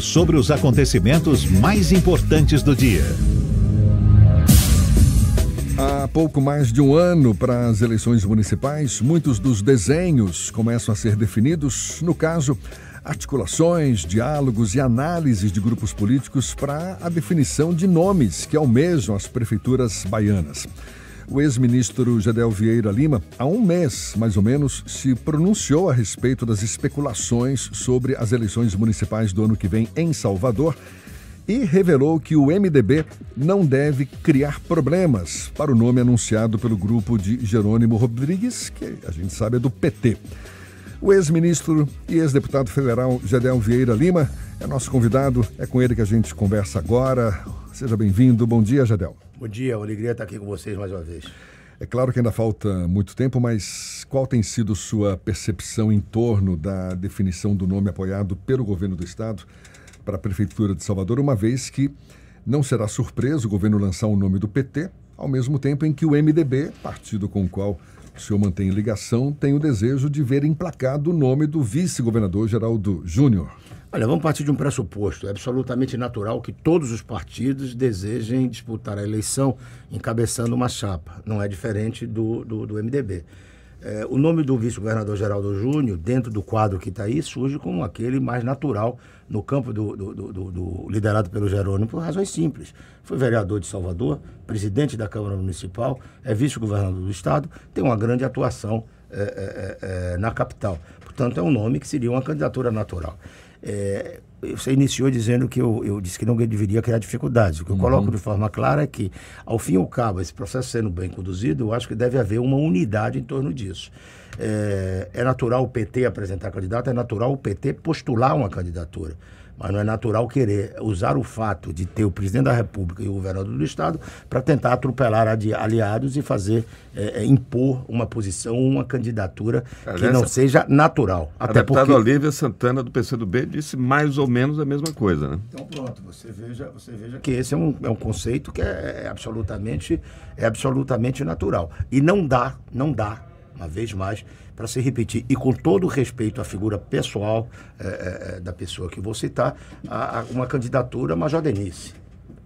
Sobre os acontecimentos mais importantes do dia. Há pouco mais de um ano para as eleições municipais, muitos dos desenhos começam a ser definidos. No caso, articulações, diálogos e análises de grupos políticos para a definição de nomes que almejam as prefeituras baianas. O ex-ministro Gedel Vieira Lima, há um mês, mais ou menos, se pronunciou a respeito das especulações sobre as eleições municipais do ano que vem em Salvador e revelou que o MDB não deve criar problemas para o nome anunciado pelo grupo de Jerônimo Rodrigues, que a gente sabe é do PT. O ex-ministro e ex-deputado federal Gedel Vieira Lima é nosso convidado, é com ele que a gente conversa agora. Seja bem-vindo. Bom dia, Gedel. Bom dia, uma alegria estar aqui com vocês mais uma vez. É claro que ainda falta muito tempo, mas qual tem sido sua percepção em torno da definição do nome apoiado pelo governo do estado para a Prefeitura de Salvador, uma vez que não será surpresa o governo lançar o nome do PT, ao mesmo tempo em que o MDB, partido com o qual o senhor mantém ligação, tem o desejo de ver emplacado o nome do vice-governador Geraldo Júnior. Olha, vamos partir de um pressuposto. É absolutamente natural que todos os partidos desejem disputar a eleição encabeçando uma chapa. Não é diferente do MDB. O nome do vice-governador Geraldo Júnior, dentro do quadro que está aí, surge como aquele mais natural no campo do liderado pelo Jerônimo, por razões simples. Foi vereador de Salvador, presidente da Câmara Municipal, é vice-governador do estado, tem uma grande atuação na capital. Portanto, é um nome que seria uma candidatura natural. Você iniciou dizendo que eu disse que não deveria criar dificuldades. O que eu coloco de forma clara é que, ao fim e ao cabo, esse processo sendo bem conduzido, eu acho que deve haver uma unidade em torno disso. É natural o PT apresentar candidato, é natural o PT postular uma candidatura. Mas não é natural querer usar o fato de ter o presidente da República e o governador do estado para tentar atropelar aliados e fazer impor uma posição, uma candidatura que não seja natural. A deputada Olívia Santana, do PCdoB, disse mais ou menos a mesma coisa, né? Então pronto, você veja que esse é um conceito que é absolutamente natural. E não dá, uma vez mais, para se repetir, e com todo o respeito à figura pessoal da pessoa que vou citar, uma candidatura majordenice.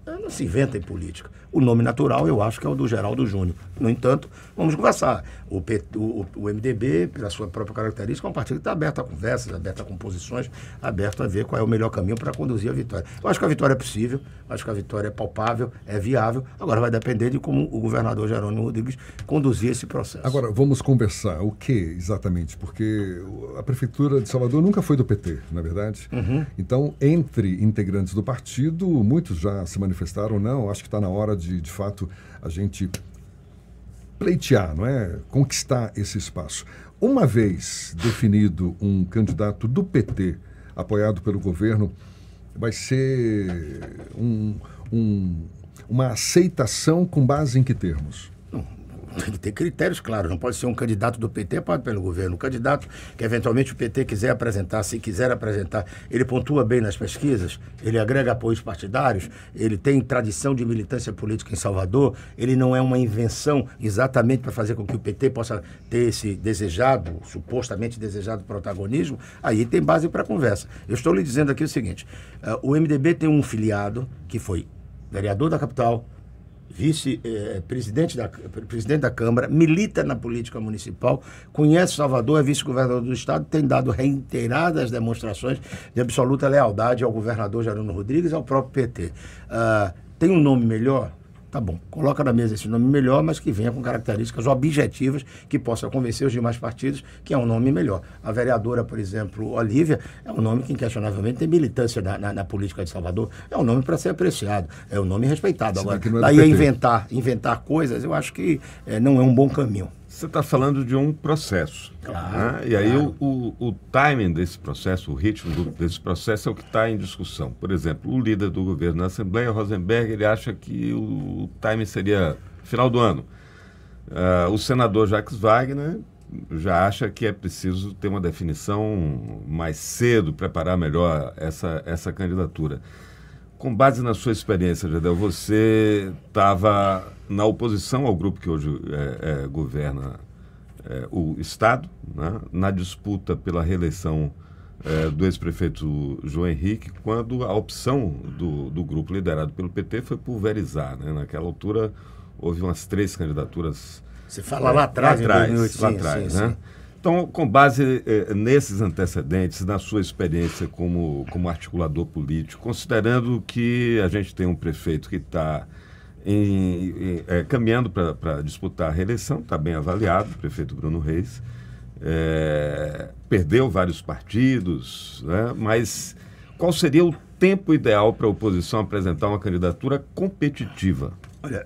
Não se inventa em política. O nome natural, eu acho que é o do Geraldo Júnior. No entanto, vamos conversar. O MDB, pela sua própria característica, é um partido que está aberto a conversas, aberto a composições, aberto a ver qual é o melhor caminho para conduzir a vitória. Eu acho que a vitória é possível, acho que a vitória é palpável, é viável. Agora vai depender de como o governador Jerônimo Rodrigues conduzir esse processo. Agora, vamos conversar. O que exatamente? Porque a Prefeitura de Salvador nunca foi do PT, na verdade. Então, entre integrantes do partido, muitos já se manifestaram, não, acho que está na hora de fato, a gente pleitear, não é? Conquistar esse espaço. Uma vez definido um candidato do PT, apoiado pelo governo, vai ser uma aceitação com base em que termos? Tem que ter critérios claros, não pode ser um candidato do PT apoiado pelo governo. Um candidato que eventualmente o PT quiser apresentar, se quiser apresentar, ele pontua bem nas pesquisas, ele agrega apoios partidários, ele tem tradição de militância política em Salvador, ele não é uma invenção exatamente para fazer com que o PT possa ter esse desejado, supostamente desejado protagonismo, aí tem base para conversa. Eu estou lhe dizendo aqui o seguinte, o MDB tem um filiado que foi vereador da capital, presidente da Câmara, milita na política municipal, conhece Salvador, é vice-governador do estado, tem dado reiteradas demonstrações de absoluta lealdade ao governador Jerônimo Rodrigues e ao próprio PT. Tem um nome melhor? Tá bom, coloca na mesa esse nome melhor, mas que venha com características objetivas que possa convencer os demais partidos que é um nome melhor. A vereadora, por exemplo, Olívia, é um nome que inquestionavelmente tem militância na política de Salvador. É um nome para ser apreciado, é um nome respeitado. Agora, daí a inventar coisas, eu acho que não é um bom caminho. Você está falando de um processo. Claro. Né? E aí o timing desse processo, o ritmo desse processo é o que está em discussão. Por exemplo, o líder do governo na Assembleia, Rosenberg, ele acha que o timing seria final do ano. O senador Jacques Wagner já acha que é preciso ter uma definição mais cedo, preparar melhor essa candidatura. Com base na sua experiência, Gedel, você estava na oposição ao grupo que hoje governa o Estado, né, na disputa pela reeleição do ex-prefeito João Henrique, quando a opção do grupo liderado pelo PT foi pulverizar, né? Naquela altura houve umas 3 candidaturas. Você fala lá atrás, lá atrás, né? Então, com base nesses antecedentes, na sua experiência como articulador político, considerando que a gente tem um prefeito que está caminhando para disputar a reeleição, está bem avaliado, o prefeito Bruno Reis, perdeu vários partidos, né? Mas qual seria o tempo ideal para a oposição apresentar uma candidatura competitiva? Olha,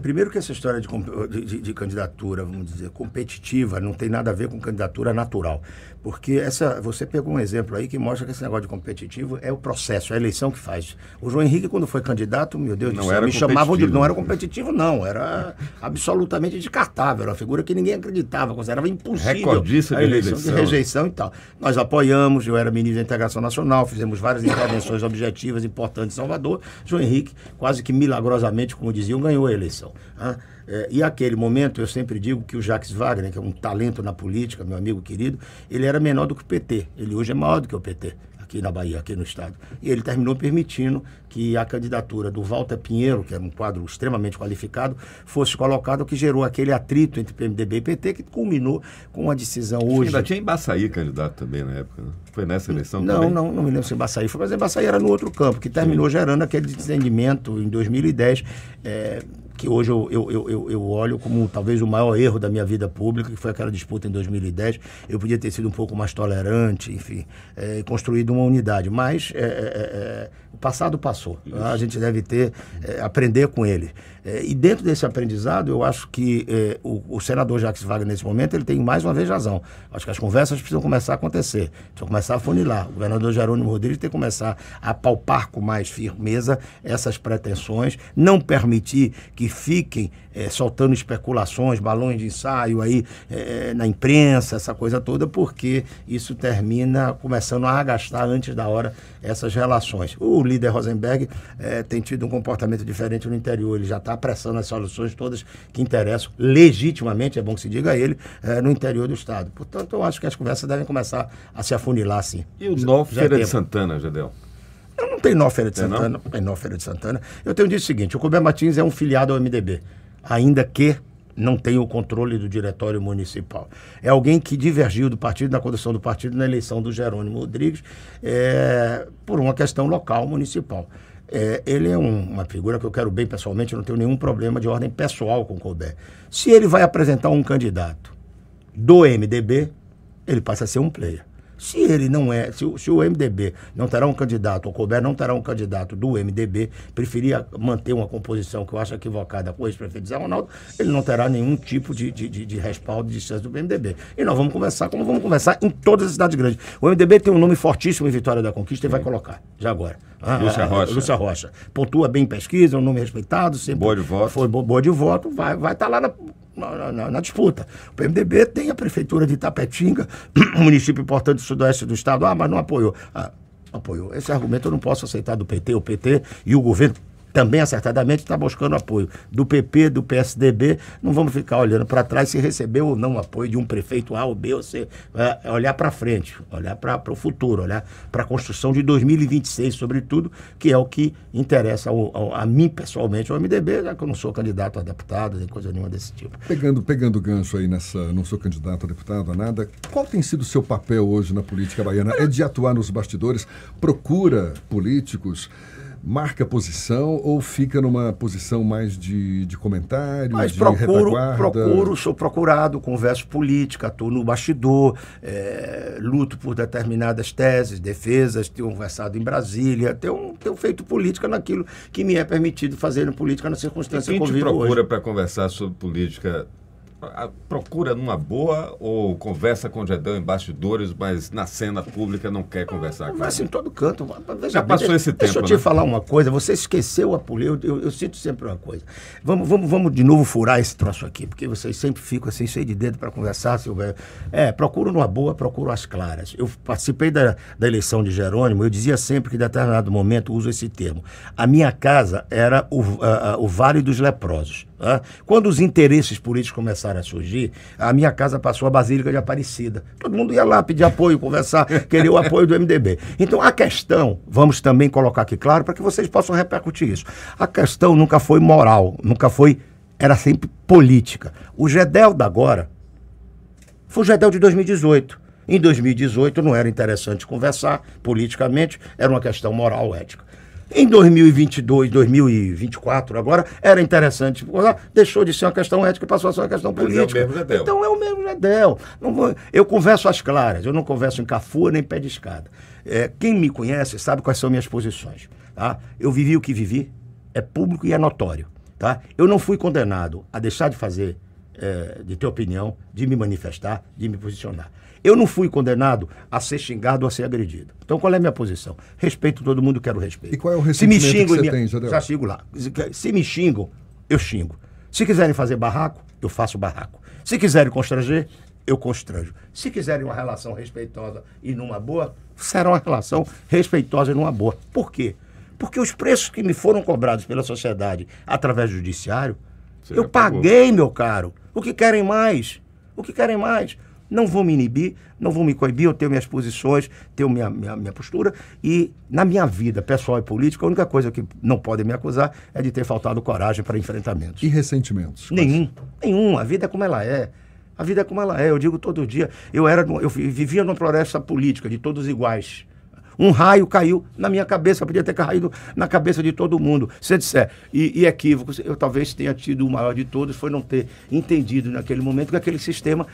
primeiro que essa história de candidatura, vamos dizer, competitiva, não tem nada a ver com candidatura natural. Porque você pegou um exemplo aí que mostra que esse negócio de competitivo é o processo, é a eleição que faz. O João Henrique, quando foi candidato, meu Deus do céu, me chamavam de... Não era competitivo, não. Era absolutamente descartável. Era uma figura que ninguém acreditava, considerava impossível. Recordista de eleição. De rejeição e tal. Nós apoiamos, eu era ministro da Integração Nacional, fizemos várias intervenções objetivas importantes em Salvador. João Henrique, quase que milagrosamente, como diziam, ganhou a eleição. E aquele momento, eu sempre digo que o Jacques Wagner, que é um talento na política, meu amigo querido, ele era menor do que o PT. Ele hoje é maior do que o PT, aqui na Bahia, aqui no estado. E ele terminou permitindo que a candidatura do Walter Pinheiro, que era um quadro extremamente qualificado, fosse colocada, o que gerou aquele atrito entre PMDB e PT, que culminou com uma decisão hoje... Ainda tinha Embaçaí candidato também na época, né? Foi nessa eleição não, também? Não me lembro se Embaçaí foi, mas Embaçaí era no outro campo, que terminou gerando aquele desentendimento em 2010, que hoje eu olho como talvez o maior erro da minha vida pública, que foi aquela disputa em 2010. Eu podia ter sido um pouco mais tolerante, enfim, construído uma unidade, mas o passado passou. A gente deve aprender com ele. E dentro desse aprendizado, eu acho que o senador Jacques Wagner, nesse momento, ele tem mais uma vez razão. Acho que as conversas precisam começar a acontecer, precisam começar a funilar. O governador Jerônimo Rodrigues tem que começar a palpar com mais firmeza essas pretensões, não permitir que fiquem soltando especulações, balões de ensaio aí na imprensa, essa coisa toda, porque isso termina começando a arrastar antes da hora essas relações. O líder Rosenberg tem tido um comportamento diferente no interior, ele já está apressando as soluções todas que interessam legitimamente, é bom que se diga a ele, no interior do estado. Portanto, eu acho que as conversas devem começar a se afunilar, sim. E o nó Feira de Santana, Gedel? Não tem nó Feira de Santana, não tem nó Feira de Santana. Eu tenho dito o seguinte, o Colbert Martins é um filiado ao MDB, ainda que não tem o controle do diretório municipal. É alguém que divergiu do partido, da condução do partido, na eleição do Jerônimo Rodrigues, por uma questão local, municipal. Ele é uma figura que eu quero bem pessoalmente, eu não tenho nenhum problema de ordem pessoal com o Colbert. Se ele vai apresentar um candidato do MDB, ele passa a ser um player. Se ele não se o MDB não terá um candidato, o Colbert não terá um candidato do MDB, preferia manter uma composição que eu acho equivocada com o ex-prefeito Zé Ronaldo, ele não terá nenhum tipo de respaldo de chance do MDB. E nós vamos conversar como vamos conversar em todas as cidades grandes. O MDB tem um nome fortíssimo em Vitória da Conquista e vai colocar, já agora. Lúcia Rocha. Pontua bem em pesquisa, é um nome respeitado, sempre boa de voto. Foi boa de voto, vai estar lá na disputa. O PMDB tem a prefeitura de Itapetinga, um município importante do sudoeste do estado, mas não apoiou. Apoiou. Esse argumento eu não posso aceitar do PT. O PT e o governo também acertadamente está buscando apoio do PP, do PSDB. Não vamos ficar olhando para trás se recebeu ou não apoio de um prefeito A ou B ou C. Olhar para frente, olhar para o futuro, olhar para a construção de 2026, sobretudo, que é o que interessa a mim pessoalmente, ao MDB, já que eu não sou candidato a deputado, nem coisa nenhuma desse tipo. Pegando o gancho aí não sou candidato a deputado, a nada, qual tem sido o seu papel hoje na política baiana? É de atuar nos bastidores, procura políticos, marca posição ou fica numa posição mais de comentário, mas de retaguarda? Sou procurado, converso política, atuo no bastidor, luto por determinadas teses, defesas, tenho conversado em Brasília, tenho feito política naquilo que me é permitido fazer em política na circunstância que eu vivo hoje. Quem te procura para conversar sobre política? Procura numa boa ou conversa com o Gedel em bastidores, mas na cena pública não quer conversar? Conversa em todo canto. Já passou esse tempo, deixa eu te falar uma coisa, você esqueceu a política, eu sinto sempre uma coisa. Vamos de novo furar esse troço aqui, porque vocês sempre ficam assim, cheio de dedo para conversar, Silvério. Procuro numa boa, procuro as claras. Eu participei da eleição de Jerônimo, eu dizia sempre que em determinado momento, uso esse termo, a minha casa era o Vale dos Leprosos. Tá? Quando os interesses políticos começaram a surgir, a minha casa passou a Basílica de Aparecida. Todo mundo ia lá pedir apoio, conversar, querer o apoio do MDB. Então a questão, vamos também colocar aqui claro, para que vocês possam repercutir isso. A questão nunca foi moral, era sempre política. O Gedel da agora foi o Gedel de 2018. Em 2018 não era interessante conversar politicamente, era uma questão moral, ética. Em 2022, 2024, agora, era interessante. Deixou de ser uma questão ética e passou a ser uma questão política. É o mesmo Gedel. Então é o mesmo Gedel. Eu converso às claras, eu não converso em cafua nem pé de escada. Quem me conhece sabe quais são minhas posições. Tá? Eu vivi o que vivi, é público e é notório. Tá? Eu não fui condenado a deixar de fazer, de ter opinião, de me manifestar, de me posicionar. Eu não fui condenado a ser xingado ou a ser agredido. Então, qual é a minha posição? Respeito todo mundo, quero respeito. E qual é o ressentimento que você tem, Gedel? Já sigo lá. Se me xingam, eu xingo. Se quiserem fazer barraco, eu faço barraco. Se quiserem constranger, eu constranjo. Se quiserem uma relação respeitosa e numa boa, será uma relação respeitosa e numa boa. Por quê? Porque os preços que me foram cobrados pela sociedade através do judiciário, eu paguei, meu caro. O que querem mais? O que querem mais? Não vou me inibir, não vou me coibir, eu tenho minhas posições, tenho minha postura, e na minha vida pessoal e política, a única coisa que não podem me acusar é de ter faltado coragem para enfrentamentos. E ressentimentos? Nenhum. A vida é como ela é. A vida é como ela é. Eu digo todo dia, eu vivia numa floresta política, de todos iguais. Um raio caiu na minha cabeça, podia ter caído na cabeça de todo mundo. Se eu disser, e equívocos, eu talvez tenha tido o maior de todos, foi não ter entendido naquele momento que aquele sistema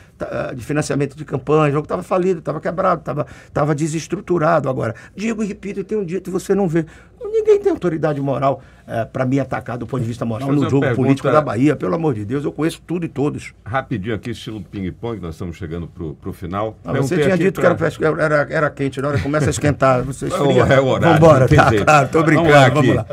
de financiamento de campanha, o jogo estava falido, estava quebrado, estava desestruturado. Agora, digo e repito, tem um dito e você não vê. Ninguém tem autoridade moral para me atacar do ponto de vista moral no jogo político da Bahia. Pelo amor de Deus, eu conheço tudo e todos. Rapidinho aqui, estilo ping-pong, nós estamos chegando para o final. Você tinha dito que era quente, na hora que começa a esquentar, você esfria. É o horário. Vambora, claro, tô brincando, vamos lá.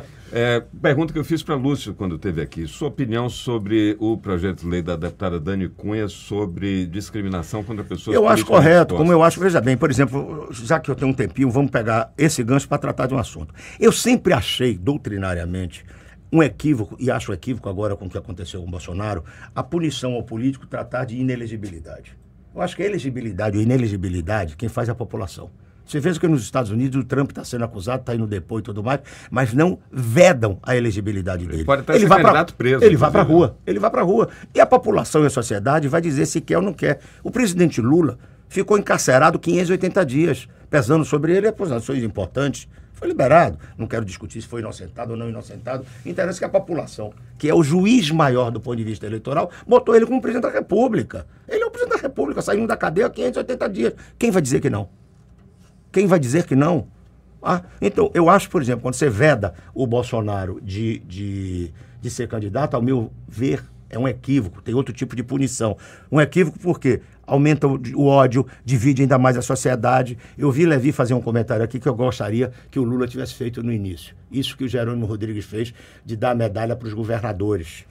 Pergunta que eu fiz para Lúcio quando esteve aqui. Sua opinião sobre o projeto de lei da deputada Dani Cunha sobre discriminação contra pessoas Eu acho correto, como eu acho, veja bem, por exemplo, já que eu tenho um tempinho, vamos pegar esse gancho para tratar de um assunto. Eu sempre achei, doutrinariamente, um equívoco, e acho equívoco agora com o que aconteceu com o Bolsonaro, a punição ao político tratar de inelegibilidade. Eu acho que a elegibilidade ou inelegibilidade, quem faz é a população. Você veja que nos Estados Unidos o Trump está sendo acusado, está indo depor e tudo mais, mas não vedam a elegibilidade dele. Pode até ser candidato preso. Ele vai para a rua. Ele vai para a rua. E a população e a sociedade vai dizer se quer ou não quer. O presidente Lula ficou encarcerado 580 dias, pesando sobre ele acusações importantes. Foi liberado. Não quero discutir se foi inocentado ou não inocentado. Interessa que a população, que é o juiz maior do ponto de vista eleitoral, botou ele como presidente da República. Ele é o presidente da República, saindo da cadeia há 580 dias. Quem vai dizer que não? Quem vai dizer que não? Então, eu acho, por exemplo, quando você veda o Bolsonaro de ser candidato, ao meu ver, é um equívoco, tem outro tipo de punição. Um equívoco porque aumenta o ódio, divide ainda mais a sociedade. Eu vi Levi fazer um comentário aqui que eu gostaria que o Lula tivesse feito no início. Isso que o Jerônimo Rodrigues fez, de dar a medalha para os governadores.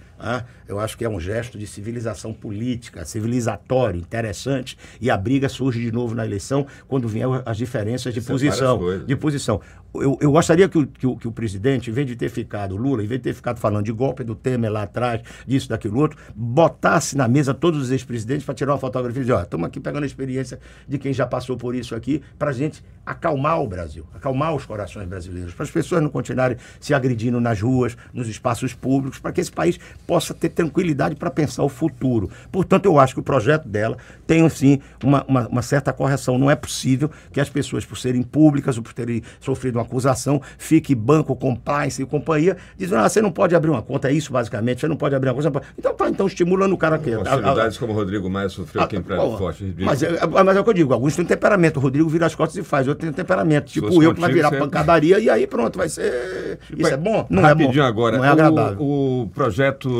Eu acho que é um gesto de civilização política, civilizatório, interessante, e a briga surge de novo na eleição quando vier as diferenças de posição. Eu gostaria que o presidente, em vez de ter ficado, Lula, em vez de ter ficado falando de golpe do Temer lá atrás, disso, daquilo outro, botasse na mesa todos os ex-presidentes para tirar uma fotografia e dizer, estamos aqui pegando a experiência de quem já passou por isso aqui, para a gente acalmar o Brasil, acalmar os corações brasileiros, para as pessoas não continuarem se agredindo nas ruas, nos espaços públicos, para que esse país possa ter tranquilidade para pensar o futuro. Portanto, eu acho que o projeto dela tem, sim, uma certa correção. Não é possível que as pessoas, por serem públicas ou por terem sofrido uma acusação, fique banco, compliance e companhia, dizendo, você não pode abrir uma conta, é isso basicamente, você não pode abrir uma conta. Então estimulando o cara que... Hostilidades como o Rodrigo Maia sofreu aqui em Praia Forte. Mas é o que eu digo, alguns têm temperamento, o Rodrigo vira as costas e faz, outro tem temperamento, tipo eu que vai virar pancadaria e aí pronto, vai ser... Isso é bom? Não é bom. Rapidinho agora, não é agradável. O projeto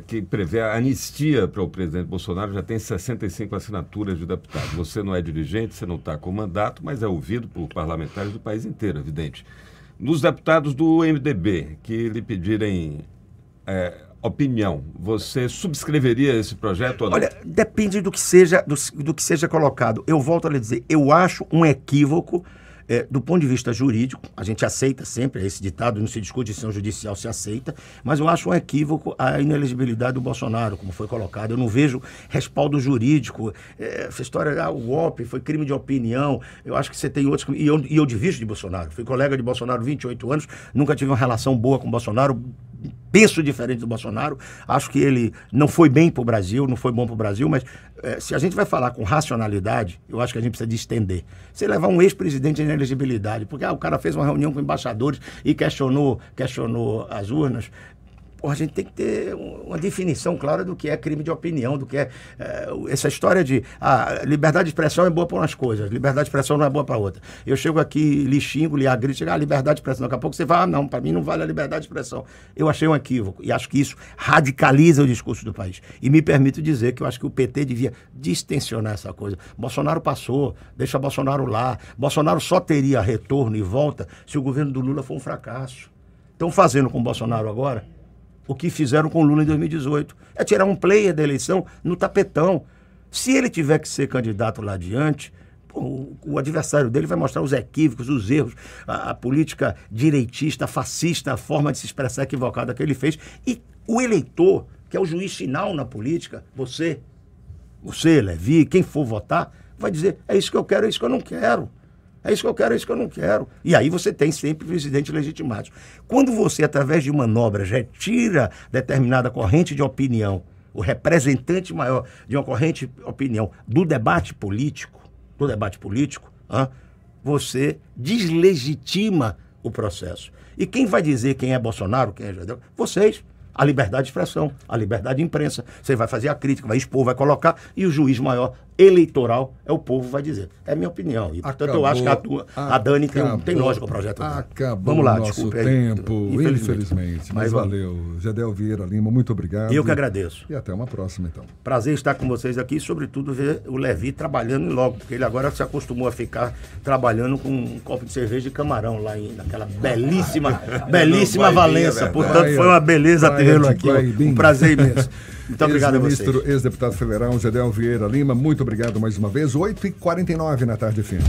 que prevê a anistia para o presidente Bolsonaro já tem 65 assinaturas de deputados. Você não é dirigente, você não está com mandato, mas é ouvido por parlamentares do país inteiro, evidente. Nos deputados do MDB que lhe pedirem opinião, você subscreveria esse projeto ou não? Olha, depende do que seja colocado. Eu volto a lhe dizer, eu acho um equívoco Do ponto de vista jurídico, a gente aceita sempre, esse ditado não se discute, decisão judicial se aceita, mas eu acho um equívoco a inelegibilidade do Bolsonaro, como foi colocado. Eu não vejo respaldo jurídico. Essa história, o golpe foi crime de opinião. Eu acho que você tem outros... E eu divido de Bolsonaro. Fui colega de Bolsonaro 28 anos, nunca tive uma relação boa com o Bolsonaro, penso diferente do Bolsonaro, acho que ele não foi bem para o Brasil, não foi bom para o Brasil, mas se a gente vai falar com racionalidade, eu acho que a gente precisa de estender. Você levar um ex-presidente em inelegibilidade, porque o cara fez uma reunião com embaixadores e questionou as urnas, a gente tem que ter uma definição clara do que é crime de opinião, do que é essa história de liberdade de expressão é boa para umas coisas, liberdade de expressão não é boa para outra. Eu chego aqui, lhe xingo, lhe agrito, liberdade de expressão. Daqui a pouco você fala, não, para mim não vale a liberdade de expressão. Eu achei um equívoco e acho que isso radicaliza o discurso do país. E me permito dizer que eu acho que o PT devia distensionar essa coisa. Bolsonaro passou, deixa Bolsonaro lá. Bolsonaro só teria retorno e volta se o governo do Lula for um fracasso. Estão fazendo com o Bolsonaro agora o que fizeram com o Lula em 2018. É tirar um player da eleição no tapetão. Se ele tiver que ser candidato lá adiante, o adversário dele vai mostrar os equívocos, os erros, a política direitista, fascista, a forma de se expressar equivocada que ele fez. E o eleitor, que é o juiz final na política, você, Levi, quem for votar, vai dizer, é isso que eu quero, é isso que eu não quero. É isso que eu quero, é isso que eu não quero. E aí você tem sempre presidente legitimado. Quando você, através de manobras, retira determinada corrente de opinião, o representante maior de uma corrente de opinião do debate político, você deslegitima o processo. E quem vai dizer quem é Bolsonaro, quem é Jadeu? Vocês. A liberdade de expressão, a liberdade de imprensa. Você vai fazer a crítica, vai expor, vai colocar, e o juiz maior eleitoral é o povo, vai dizer. É a minha opinião. E, portanto, eu acho que a Dani tem lógica o projeto dela. Acabou. Vamos lá, o nosso tempo, infelizmente. Mas valeu. Jadel Vieira Lima, muito obrigado. Eu que agradeço. E até uma próxima, então. Prazer estar com vocês aqui e, sobretudo, ver o Levi trabalhando logo, porque ele agora se acostumou a ficar trabalhando com um copo de cerveja e camarão lá naquela belíssima Valença. Portanto, foi uma beleza tê-lo aqui. Um prazer imenso. Muito obrigado a vocês. Ex-ministro, ex-deputado federal Jadel Vieira Lima, muito obrigado mais uma vez. 8h49 na tarde fina.